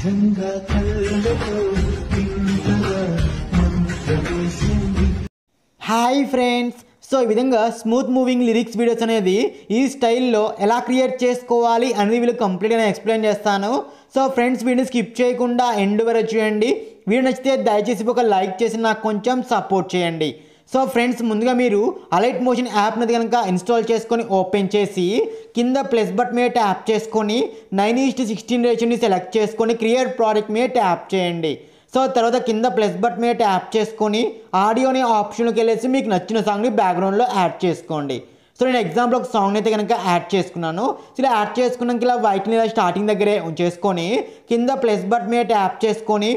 నిజంగా కళ్ళతో ఇంతగా మంత్రవేసింది. హాయ్ ఫ్రెండ్స్, సో ఈ విధంగా స్మూత్ మూవింగ్ లిరిక్స్ వీడియోస్ అనేది ఈ స్టైల్లో ఎలా క్రియేట్ చేసుకోవాలి అనేది వీళ్ళు కంప్లీట్గా ఎక్స్ప్లెయిన్ చేస్తాను. సో ఫ్రెండ్స్, వీడియో స్కిప్ చేయకుండా ఎండ్ వరకు చూడండి. వీడియో నచ్చితే దయచేసి ఒక లైక్ చేసి నాకు కొంచెం సపోర్ట్ చేయండి. సో ఫ్రెండ్స్, ముందుగా మీరు అలైట్ మోషన్ యాప్ అనేది కనుక ఇన్స్టాల్ చేసుకొని ఓపెన్ చేసి కింద ప్లస్ బటన్ మీద ట్యాప్ చేసుకొని 9:16 రేషియోని సెలెక్ట్ చేసుకొని క్రియేట్ ప్రాజెక్ట్ మీద ట్యాప్ చేయండి. సో తర్వాత కింద ప్లస్ బటన్ మీద ట్యాప్ చేసుకొని ఆడియో అనే ఆప్షన్లోకి వెళ్ళేసి మీకు నచ్చిన సాంగ్ని బ్యాక్గ్రౌండ్లో యాడ్ చేసుకోండి. సో నేను ఎగ్జాంపుల్ ఒక సాంగ్ అయితే కనుక యాడ్ చేసుకున్నాను. సో ఇలా యాడ్ చేసుకున్నాక ఇలా వైట్ని ఇలా స్టార్టింగ్ దగ్గరే ఉంచేసుకొని కింద ప్లస్ బటన్ మీద ట్యాప్ చేసుకొని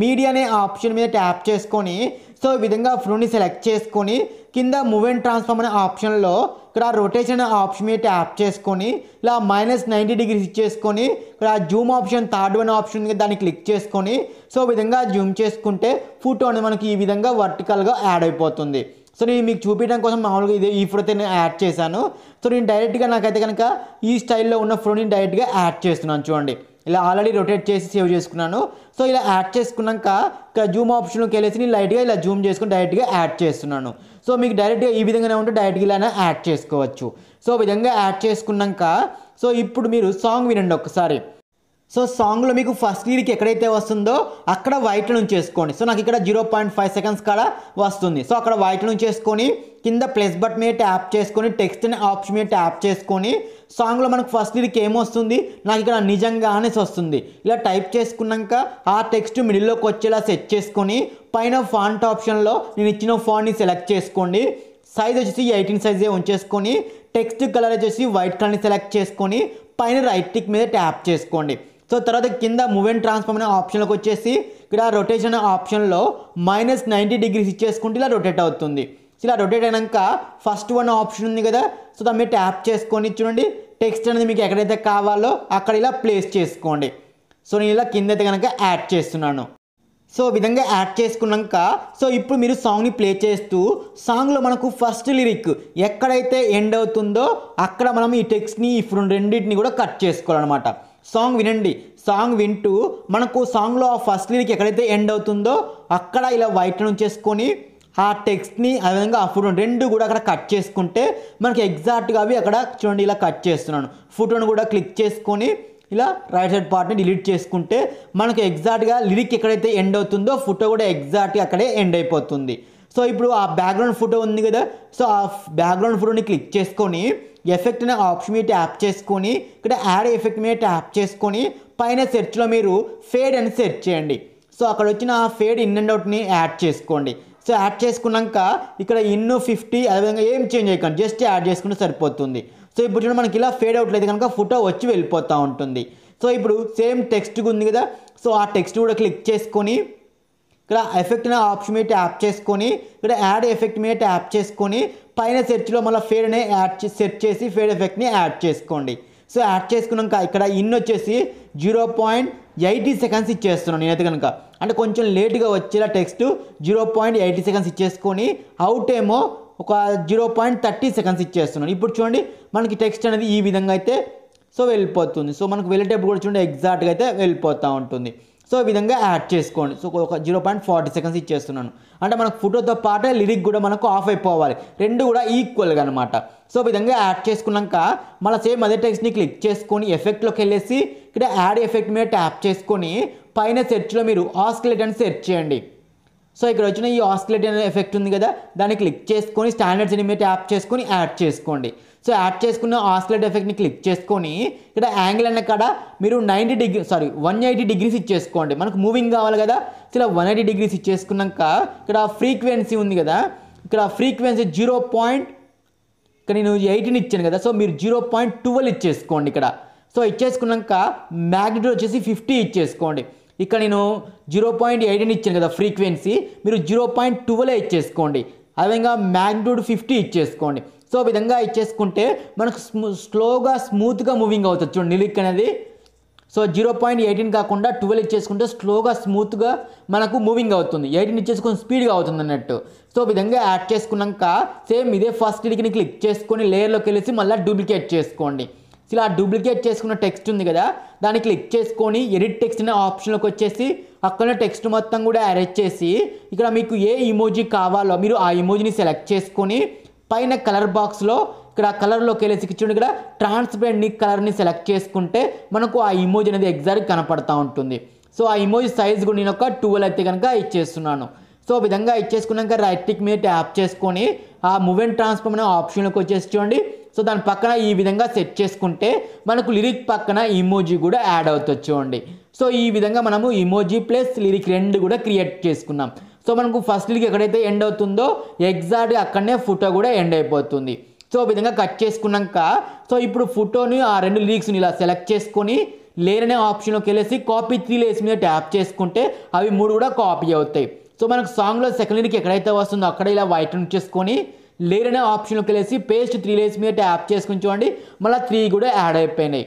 మీడియా అనే ఆప్షన్ మీద ట్యాప్ చేసుకొని సో ఈ విధంగా ఫ్లోని సెలెక్ట్ చేసుకొని కింద మూవ్ అండ్ ట్రాన్స్ఫార్మ్ అనే ఆప్షన్లో ఇక్కడ రొటేషన్ అనే ఆప్షన్ మీద ట్యాప్ చేసుకొని ఇలా -90 డిగ్రీస్ ఇచ్చేసుకొని ఇక్కడ Zoom option third one option దాన్ని క్లిక్ చేసుకొని సో ఈ విధంగా జూమ్ చేసుకుంటే ఫోటో అనేది మనకి ఈ విధంగా వర్టికల్గా యాడ్ అయిపోతుంది. సో నేను మీకు చూపించడం కోసం మామూలుగా ఈ ఫోటో అయితే నేను యాడ్ చేశాను. సో నేను డైరెక్ట్గా నాకైతే కనుక ఈ స్టైల్లో ఉన్న ఫోటోని డైరెక్ట్గా యాడ్ చేస్తున్నాను. చూడండి, ఇలా ఆల్రెడీ రొటేట్ చేసి సేవ్ చేసుకున్నాను. సో ఇలా యాడ్ చేసుకున్నాక ఇక్కడ జూమ్ ఆప్షన్లోకి వెళ్ళేసి నేను లైట్గా ఇలా జూమ్ చేసుకుని డైరెక్ట్గా యాడ్ చేస్తున్నాను. సో మీకు డైరెక్ట్గా ఈ విధంగానే ఉంటే డైరెక్ట్గా ఇలా యాడ్ చేసుకోవచ్చు. సో ఈ విధంగా యాడ్ చేసుకున్నాక సో ఇప్పుడు మీరు సాంగ్ వినండి ఒకసారి. సో సాంగ్లో మీకు ఫస్ట్ లిరిక్ ఎక్కడైతే వస్తుందో అక్కడ వైట్లో నుంచి చేసుకోండి. సో నాకు ఇక్కడ 0.5 సెకండ్స్ కాడ వస్తుంది. సో అక్కడ వైట్లో నుంచి చేసుకొని కింద ప్లస్ బటన్ మీద ట్యాప్ చేసుకొని టెక్స్ట్ అనే ఆప్షన్ మీద ట్యాప్ చేసుకొని సాంగ్లో మనకు ఫస్ట్ లిరిక్ ఏమొస్తుంది, నాకు ఇక్కడ నిజంగా అనేసి వస్తుంది. ఇలా టైప్ చేసుకున్నాక ఆ టెక్స్ట్ మిడిల్లోకి వచ్చేలా సెట్ చేసుకొని పైన ఫాంట్ ఆప్షన్లో నేను ఇచ్చిన ఫాంట్ని సెలెక్ట్ చేసుకోండి. సైజ్ వచ్చేసి 18 సైజే ఉంచేసుకొని టెక్స్ట్ కలర్ వచ్చేసి వైట్ కలర్ని సెలెక్ట్ చేసుకొని పైన రైట్ టిక్ మీద ట్యాప్ చేసుకోండి. సో తర్వాత కింద మూవ్ అండ్ ట్రాన్స్ఫార్మ్ అనే ఆప్షన్లోకి వచ్చేసి ఇక్కడ రొటేషన్ ఆప్షన్లో -90 డిగ్రీస్ ఇచ్చేసుకుంటే ఇలా రొటేట్ అవుతుంది. సో ఇలా రొటేట్ అయినాక ఫస్ట్ వన్ ఆప్షన్ ఉంది కదా, సో దాని మీద ట్యాప్ చేసుకొని చూడండి టెక్స్ట్ అనేది మీకు ఎక్కడైతే కావాలో అక్కడ ఇలా ప్లేస్ చేసుకోండి. సో నేను ఇలా కింద అయితే కనుక యాడ్ చేస్తున్నాను. సో ఈ విధంగా యాడ్ చేసుకున్నాక సో ఇప్పుడు మీరు సాంగ్ని ప్లే చేస్తూ సాంగ్లో మనకు ఫస్ట్ లిరిక్ ఎక్కడైతే ఎండ్ అవుతుందో అక్కడ మనం ఈ టెక్స్ట్ని ఇప్పుడు రెండింటిని కూడా కట్ చేసుకోవాలన్నమాట. సాంగ్ వినండి. సాంగ్ వింటూ మనకు సాంగ్లో ఆ ఫస్ట్ లిరిక్ ఎక్కడైతే ఎండ్ అవుతుందో అక్కడ ఇలా వైట్ నుంచి చేసుకొని ఆ టెక్స్ట్ని అదేవిధంగా ఆ ఫోటోని రెండు కూడా అక్కడ కట్ చేసుకుంటే మనకి ఎగ్జాక్ట్గా అవి అక్కడ చూడండి ఇలా కట్ చేస్తున్నాను. ఫోటోని కూడా క్లిక్ చేసుకొని ఇలా రైట్ సైడ్ పార్ట్ని డిలీట్ చేసుకుంటే మనకు ఎగ్జాక్ట్గా లిరిక్ ఎక్కడైతే ఎండ్ అవుతుందో ఫోటో కూడా ఎగ్జాక్ట్గా అక్కడే ఎండ్ అయిపోతుంది. సో ఇప్పుడు ఆ బ్యాక్గ్రౌండ్ ఫోటో ఉంది కదా, సో ఆ బ్యాక్గ్రౌండ్ ఫోటోని క్లిక్ చేసుకొని ఎఫెక్ట్ అనే ఆప్షన్ మీద ట్యాప్ చేసుకొని ఇక్కడ యాడ్ ఎఫెక్ట్ మీద ట్యాప్ చేసుకొని పైన సెర్చ్లో మీరు ఫేడ్ అని సెర్చ్ చేయండి. సో అక్కడ వచ్చిన ఆ ఫేడ్ ఇన్ అండ్ అవుట్ని యాడ్ చేసుకోండి. సో యాడ్ చేసుకున్నాక ఇక్కడ 50 అదేవిధంగా ఏం చేంజ్ చేయకండి, జస్ట్ యాడ్ చేసుకుంటే సరిపోతుంది. సో ఇప్పుడు చూడండి మనకి ఇలా ఫేడ్ అవుట్ అయితే కనుక ఫోటో వచ్చి వెళ్ళిపోతూ ఉంటుంది. సో ఇప్పుడు సేమ్ టెక్స్ట్ ఉంది కదా, సో ఆ టెక్స్ట్ కూడా క్లిక్ చేసుకొని ఇక్కడ ఎఫెక్ట్ అనే ఆప్షన్ మీద ట్యాప్ చేసుకొని ఇక్కడ యాడ్ ఎఫెక్ట్ మీద ట్యాప్ చేసుకొని పైన సెర్చ్లో మళ్ళీ ఫేడ్ అనే సెర్చ్ చేసి ఫేడ్ ఎఫెక్ట్ని యాడ్ చేసుకోండి. సో యాడ్ చేసుకున్నాక ఇక్కడ వచ్చేసి 0.80 సెకండ్స్ ఇచ్చేస్తున్నాను నేనైతే కనుక, అంటే కొంచెం లేట్గా వచ్చేలా టెక్స్ట్ 0.80 సెకండ్స్ ఇచ్చేసుకొని అవుట్ ఏమో ఒక 0.30 సెకండ్స్ ఇచ్చేస్తున్నాను. ఇప్పుడు చూడండి మనకి టెక్స్ట్ అనేది ఈ విధంగా అయితే సో వెళ్ళిపోతుంది. సో మనకు వెళ్ళేటప్పుడు కూడా చూడండి ఎగ్జాక్ట్గా అయితే వెళ్ళిపోతూ ఉంటుంది. సో ఈ విధంగా యాడ్ చేసుకోండి. సో ఒక 0.40 సెకండ్స్ ఇచ్చేస్తున్నాను, అంటే మనకు ఫోటోతో పాటే లిరిక్ కూడా మనకు ఆఫ్ అయిపోవాలి, రెండు కూడా ఈక్వల్గా అనమాట. సో ఈ విధంగా యాడ్ చేసుకున్నాక మళ్ళీ సేమ్ అదే టెక్స్ట్ని క్లిక్ చేసుకొని ఎఫెక్ట్లోకి వెళ్ళేసి ఇక్కడ యాడ్ ఎఫెక్ట్ మీద ట్యాప్ చేసుకొని పైన సెర్చ్లో మీరు ఆస్కిలేట్ అని సెర్చ్ చేయండి. సో ఇక్కడ వచ్చిన ఈ ఆస్కిలేట్ అనే ఎఫెక్ట్ ఉంది కదా, దాన్ని క్లిక్ చేసుకొని స్టాండర్డ్స్ మీద ట్యాప్ చేసుకొని యాడ్ చేసుకోండి. సో యాడ్ చేసుకున్న ఆస్కిలేట్ ఎఫెక్ట్ని క్లిక్ చేసుకొని ఇక్కడ యాంగిల్ అన్న కాడ మీరు 180 డిగ్రీస్ ఇచ్చేసుకోండి. మనకు మూవింగ్ కావాలి కదా, సో ఇలా 180 డిగ్రీస్ ఇచ్చేసుకున్నాక ఇక్కడ ఫ్రీక్వెన్సీ ఉంది కదా, ఇక్కడ ఫ్రీక్వెన్సీ ఇక్కడ నేను 18 ఇచ్చాను కదా, సో మీరు 0.12 ఇచ్చేసుకోండి ఇక్కడ. సో ఇచ్చేసుకున్నాక మ్యాగ్నిట్యూడ్ వచ్చేసి 50 ఇచ్చేసుకోండి. ఇక్కడ నేను 0.18 ఇచ్చాను కదా ఫ్రీక్వెన్సీ, మీరు 0.12 ఇచ్చేసుకోండి. అదేవిధంగా మ్యాగ్నిట్యూడ్ 50 ఇచ్చేసుకోండి. సో ఈ విధంగా ఇచ్చేసుకుంటే మనకు స్లోగా స్మూత్గా మూవింగ్ అవుతుంది చూడండి లిరిక్ అనేది. సో 0.18 కాకుండా 12 ఇచ్చేసుకుంటే స్లోగా స్మూత్గా మనకు మూవింగ్ అవుతుంది, 18 ఇచ్చేసుకొని స్పీడ్గా అవుతుంది అన్నట్టు. సో ఈ విధంగా యాడ్ చేసుకున్నాక సేమ్ ఇదే ఫస్ట్ లిరిక్ని క్లిక్ చేసుకొని లేయర్లోకి వెళ్ళేసి మళ్ళీ డూప్లికేట్ చేసుకోండి. ఇలా డూప్లికేట్ చేసుకున్న టెక్స్ట్ ఉంది కదా, దాన్ని క్లిక్ చేసుకొని ఎడిట్ టెక్స్ట్ అనే ఆప్షన్లోకి వచ్చేసి అక్కడ టెక్స్ట్ మొత్తం కూడా అరేంజ్ చేసి ఇక్కడ మీకు ఏ ఇమోజీ కావాలో మీరు ఆ ఇమోజీని సెలెక్ట్ చేసుకొని పైన కలర్ బాక్స్లో ఇక్కడ కలర్లోకి వెళ్ళేసి చూడండి ఇక్కడ ట్రాన్స్పరెంట్ కలర్ని సెలెక్ట్ చేసుకుంటే మనకు ఆ ఇమోజీ అనేది ఎగ్జాక్ట్ కనపడతా ఉంటుంది. సో ఆ ఇమోజీ సైజ్ కూడా నేను ఒక 12 అయితే కనుక ఇచ్చేస్తున్నాను. సో విధంగా ఇచ్చేసుకున్నాక రైట్ క్లిక్ మీద ట్యాప్ చేసుకొని ఆ మూవ్ అండ్ ట్రాన్స్ఫార్మ్ అనే ఆప్షన్లోకి వచ్చేసి చూడండి. సో దాని పక్కన ఈ విధంగా సెట్ చేసుకుంటే మనకు లిరిక్ పక్కన ఇమోజీ కూడా యాడ్ అవుతుంది చూడండి. సో ఈ విధంగా మనము ఇమోజీ ప్లస్ లిరిక్ రెండు కూడా క్రియేట్ చేసుకున్నాం. సో మనకు ఫస్ట్ లిరిక్ ఎక్కడైతే ఎండ్ అవుతుందో ఎగ్జాక్ట్గా అక్కడనే ఫోటో కూడా ఎండ్ అయిపోతుంది. సో ఈ విధంగా కట్ చేసుకున్నాక సో ఇప్పుడు ఫోటోని ఆ రెండు లిరిక్స్ని ఇలా సెలెక్ట్ చేసుకొని లేయర్ అనే ఆప్షన్లోకి వెళ్ళేసి కాపీ 3 లేయర్స్ మీద ట్యాప్ చేసుకుంటే అవి 3 కూడా కాపీ అవుతాయి. సో మనకు సాంగ్లో సెకండ్ లిరిక్ ఎక్కడైతే వస్తుందో అక్కడ ఇలా వైట్ చేసుకొని లేయర్ అనే ఆప్షన్లోకి వెళ్ళేసి పేస్ట్ 3 లేయర్స్ మీద ట్యాప్ చేసుకుని చూడండి మళ్ళీ 3 కూడా యాడ్ అయిపోయినాయి.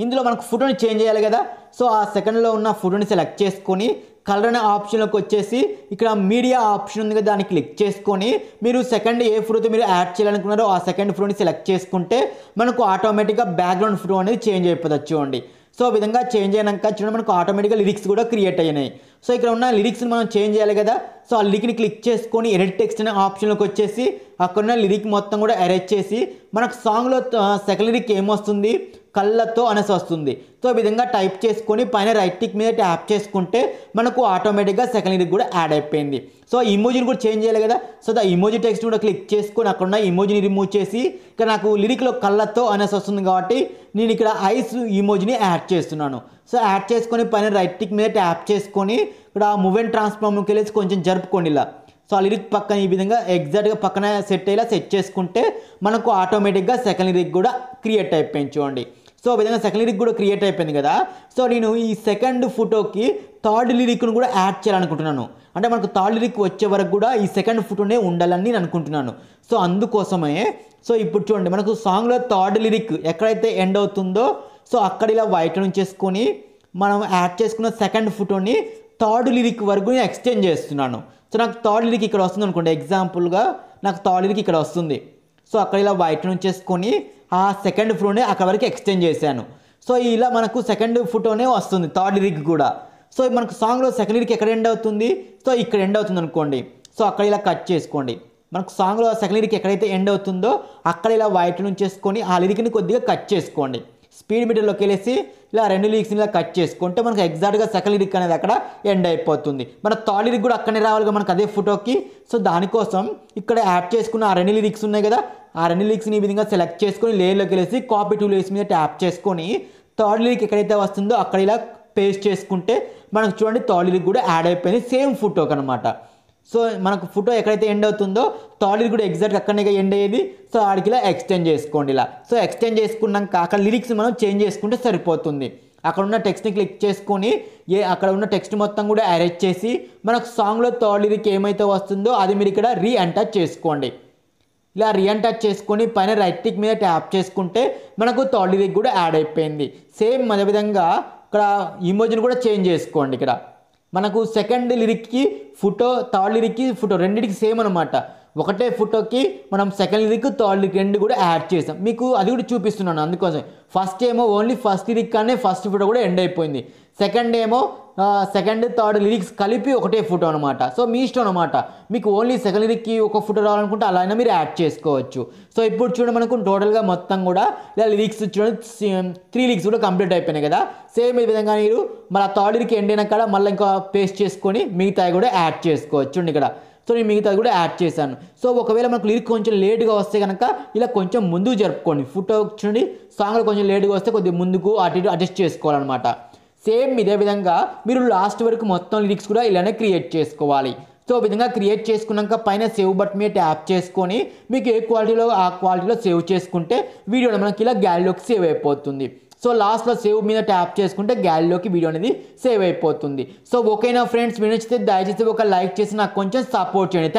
ఇందులో మనకు ఫోటోని చేంజ్ చేయాలి కదా. సో ఆ సెకండ్లో ఉన్న ఫోటోని సెలెక్ట్ చేసుకొని కలర్ అనే ఆప్షన్లోకి వచ్చేసి ఇక్కడ మీడియా ఆప్షన్ ఉంది కదా దాన్ని క్లిక్ చేసుకొని మీరు సెకండ్ ఏ ఫోటోతో మీరు యాడ్ చేయాలనుకున్నారో ఆ సెకండ్ ఫోటోని సెలెక్ట్ చేసుకుంటే మనకు ఆటోమేటిక్గా బ్యాక్గ్రౌండ్ ఫోటో అనేది చేంజ్ అయిపోతుంది చూడండి. సో ఆ విధంగా చేంజ్ అయినాక చూడండి మనకు ఆటోమేటిక్గా లిరిక్స్ కూడా క్రియేట్ అయినాయి. సో ఇక్కడ ఉన్న లిరిక్స్ని మనం చేంజ్ చేయాలి కదా. సో ఆ లిరిక్ని క్లిక్ చేసుకొని ఎడిట్ టెక్స్ట్ అనే ఆప్షన్లోకి వచ్చేసి అక్కడ ఉన్న లిరిక్ మొత్తం కూడా అరేంజ్ చేసి మనకు సాంగ్లో సెకండ్ లిరిక్ ఏమొస్తుంది కళ్ళతో అనేసి వస్తుంది. సో ఈ విధంగా టైప్ చేసుకొని పైన రైట్ క్లిక్ మీద ట్యాప్ చేసుకుంటే మనకు ఆటోమేటిక్గా సెకండ్ లిరిక్ కూడా యాడ్ అయిపోయింది. సో ఇమోజీని కూడా చేంజ్ చేయాలి కదా. సో ద ఇమోజీ టెక్స్ట్ కూడా క్లిక్ చేసుకొని అక్కడ ఉన్న ఇమోజీని రిమూవ్ చేసి ఇక్కడ నాకు లిరిక్లో కళ్ళతో అనేసి వస్తుంది కాబట్టి నేను ఇక్కడ ఐస్ ఇమోజీని యాడ్ చేస్తున్నాను. సో యాడ్ చేసుకొని పైన రైట్ క్లిక్ మీద ట్యాప్ చేసుకొని ఇక్కడ మూవ్ అండ్ ట్రాన్స్ఫార్మ్కి వెళ్ళేసి కొంచెం జరుపుకోండి ఇలా. సో ఆ లిరిక్ పక్కన ఈ విధంగా ఎగ్జాక్ట్గా పక్కన సెట్ అయ్యేలా సెట్ చేసుకుంటే మనకు ఆటోమేటిక్గా సెకండ్ లిరిక్ కూడా క్రియేట్ అయిపోయింది చూడండి. సో ఆ విధంగా సెకండ్ లిరిక్ కూడా క్రియేట్ అయిపోయింది కదా. సో నేను ఈ సెకండ్ ఫోటోకి థర్డ్ లిరిక్ను కూడా యాడ్ చేయాలనుకుంటున్నాను. అంటే మనకు థర్డ్ లిరిక్ వచ్చే వరకు కూడా ఈ సెకండ్ ఫోటోనే ఉండాలని నేను అనుకుంటున్నాను. సో అందుకోసమే సో ఇప్పుడు చూడండి మనకు సాంగ్లో థర్డ్ లిరిక్ ఎక్కడైతే ఎండ్ అవుతుందో సో అక్కడ ఇలా వైట్ చేసుకొని మనం యాడ్ చేసుకున్న సెకండ్ ఫోటోని థర్డ్ లిరిక్ వరకు నేను ఎక్స్టెండ్ చేస్తున్నాను. సో నాకు థర్డ్ లిరిక్ ఇక్కడ వస్తుంది అనుకోండి, ఎగ్జాంపుల్గా నాకు థర్డ్ లిరిక్ ఇక్కడ వస్తుంది. సో అక్కడ ఇలా వైట్ చేసుకొని ఆ సెకండ్ ఫోటోని అక్కడ వరకు ఎక్స్టెండ్ చేశాను. సో ఇలా మనకు సెకండ్ ఫోటోనే వస్తుంది థర్డ్ లిరిక్ కూడా. సో మనకు సాంగ్లో సెకండ్ లిరిక్ ఎక్కడ ఎండ్ అవుతుంది సో ఇక్కడ ఎండ్ అవుతుంది అనుకోండి. సో అక్కడ ఇలా కట్ చేసుకోండి. మనకు సాంగ్లో సెకండ్ లిరిక్ ఎక్కడైతే ఎండ్ అవుతుందో అక్కడ ఇలా వైట్ చేసుకొని ఆ లిరిక్ని కొద్దిగా కట్ చేసుకోండి. స్పీడ్ మీటర్లోకి వెళ్ళేసి ఇలా రెండు లిరిక్స్ని ఇలా కట్ చేసుకుంటే మనకు ఎగ్జాక్ట్గా సెకండ్ లిరిక్ అనేది అక్కడ ఎండ్ అయిపోతుంది. మన థర్డ్ లిరిక్ కూడా అక్కడనే రావాలిగా మనకు అదే ఫోటోకి. సో దానికోసం ఇక్కడ యాడ్ చేసుకున్న ఆ రెండు లిరిక్స్ ఉన్నాయి కదా, ఆ రెండు లిరిక్స్ని ఈ విధంగా సెలెక్ట్ చేసుకొని లేయర్లోకి వెళ్ళేసి కాపీ 2 లేయర్స్ మీద ట్యాప్ చేసుకొని థర్డ్ లిరిక్ ఎక్కడైతే వస్తుందో అక్కడ ఇలా పేస్ట్ చేసుకుంటే మనకు చూడండి థర్డ్ లిరిక్ కూడా యాడ్ అయిపోయింది సేమ్ ఫోటోకి అనమాట. సో మనకు ఫోటో ఎక్కడైతే ఎండ్ అవుతుందో థర్డ్ లిరిక్ కూడా ఎగ్జాక్ట్ అక్కడనే ఎండ్ అయ్యేది. సో ఆడికి ఇలా ఎక్స్టెండ్ చేసుకోండి ఇలా. సో ఎక్స్టెండ్ చేసుకున్నాక అక్కడ లిరిక్స్ మనం చేంజ్ చేసుకుంటే సరిపోతుంది. అక్కడ ఉన్న టెక్స్ట్ని క్లిక్ చేసుకొని అక్కడ ఉన్న టెక్స్ట్ మొత్తం కూడా అరేంజ్ చేసి మనకు సాంగ్లో థర్డ్ లిరిక్ ఏమైతే వస్తుందో అది మీరు ఇక్కడ రీఎంటర్ చేసుకోండి. ఇలా రీఎంటర్ చేసుకొని పైన రైట్ క్లిక్ మీద ట్యాప్ చేసుకుంటే మనకు థర్డ్ లిరిక్ కూడా యాడ్ అయిపోయింది. సేమ్ అదేవిధంగా ఇక్కడ ఇమోజీని కూడా చేంజ్ చేసుకోండి. ఇక్కడ మనకు సెకండ్ లిరిక్కి ఫోటో థర్డ్ లిరిక్కి ఫోటో రెండింటికి సేమ్ అనమాట. ఒకటే ఫోటోకి మనం సెకండ్ లిరిక్ థర్డ్ లిరిక్ రెండు కూడా యాడ్ చేసాం. మీకు అది కూడా చూపిస్తున్నాను అందుకోసం. ఫస్ట్ ఏమో ఓన్లీ ఫస్ట్ లిరిక్ కానీ ఫస్ట్ ఫోటో కూడా ఎండ్ అయిపోయింది. సెకండ్ ఏమో సెకండ్ థర్డ్ లిరిక్స్ కలిపి ఒకటే ఫోటో అనమాట. సో మీ ఇష్టం అనమాట, మీకు ఓన్లీ సెకండ్ లిరిక్కి ఒక ఫోటో రావాలనుకుంటే అలా అయినా మీరు యాడ్ చేసుకోవచ్చు. సో ఇప్పుడు చూడండి మనకు టోటల్గా మొత్తం కూడా ఇలా లిరిక్స్ చూడండి 3 లిరిక్స్ కూడా కంప్లీట్ అయిపోయినాయి కదా. సేమ్ ఈ విధంగా మీరు మళ్ళీ థర్డ్ లిరిక్ ఎండ్ అయినా కూడా మళ్ళీ ఇంకా పేస్ట్ చేసుకొని మిగతాయి కూడా యాడ్ చేసుకోవచ్చు. చూడండి ఇక్కడ సో నేను మిగతాది కూడా యాడ్ చేశాను. సో ఒకవేళ మనకు లిరిక్ కొంచెం లేట్గా వస్తే కనుక ఇలా కొంచెం ముందుకు జరుపుకోండి. ఫోటో చూడండి సాంగ్లో కొంచెం లేట్గా వస్తే కొద్దిగా ముందుకు అటు ఇటు అడ్జస్ట్ చేసుకోవాలన్నమాట. సేమ్ ఇదే విధంగా మీరు లాస్ట్ వరకు మొత్తం లిరిక్స్ కూడా ఇలానే క్రియేట్ చేసుకోవాలి. సో ఈ విధంగా క్రియేట్ చేసుకున్నాక పైన సేవ్ బటన్ మీద ట్యాప్ చేసుకొని మీకు ఏ క్వాలిటీలో ఆ క్వాలిటీలో సేవ్ చేసుకుంటే వీడియో మనకి ఇలా గ్యాలరీలోకి సేవ్ అయిపోతుంది. సో లాస్ట్లో సేవ్ మీద ట్యాప్ చేసుకుంటే గ్యాలరీలోకి వీడియో అనేది సేవ్ అయిపోతుంది. సో ఓకేనా ఫ్రెండ్స్, వీడియో నచ్చితే దయచేసి ఒక లైక్ చేసి నాకు కొంచెం సపోర్ట్ చేయండి.